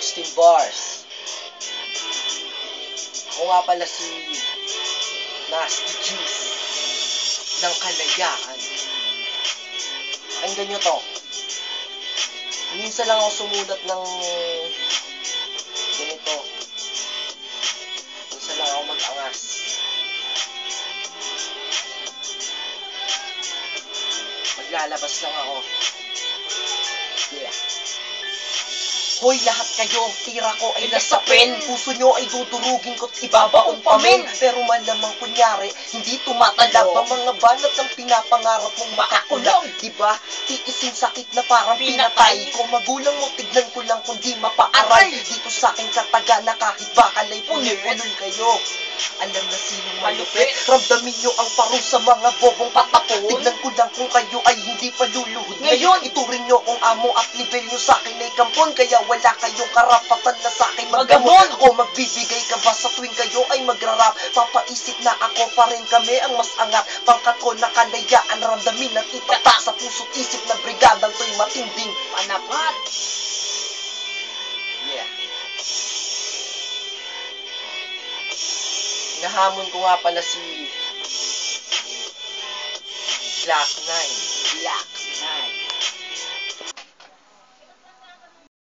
16 bars. Ako nga pala si Nasty Juice ng Kalayaan. Pakinggan nyo to. Minsan lang ako sumulat ng ganito. Minsan lang ako mag-angas. Maglalabas lang ako. Yeah. Hoy, lahat kayo, tira ko ay nasa pen. Puso nyo ay dudurugin ko't ibabaong pamin. Pero malamang kunyari, hindi tumatalab ang mga banat ng pinapangarap mong makakulong. Diba? Tiisin sakit na parang pinatay. Kung magulang mo, tignan ko lang kung di mapaaray. Dito sa aking kataga na kahit bakalay punipulol kayo. Alam na sinong malupit. Ramdamin nyo ang parusa mga bobong patapon. Tignan ko lang kung kayo ay hindi paluluhod. Ngayon, ituring nyo kung amo at level nyo sa akin ay kampon. Kaya wala kayong karapatan na sa akin maggamon. O magbibigay ka ba sa tuwing kayo ay magrarap? Papaisip na ako pa rin kami ang mas angat. Pangkat ko na kalayaan, ramdamin at itata sa puso't isip na brigadang to'y matinding panapat. Yeah. Hinahamon ko nga pala si Black 9. Black 9.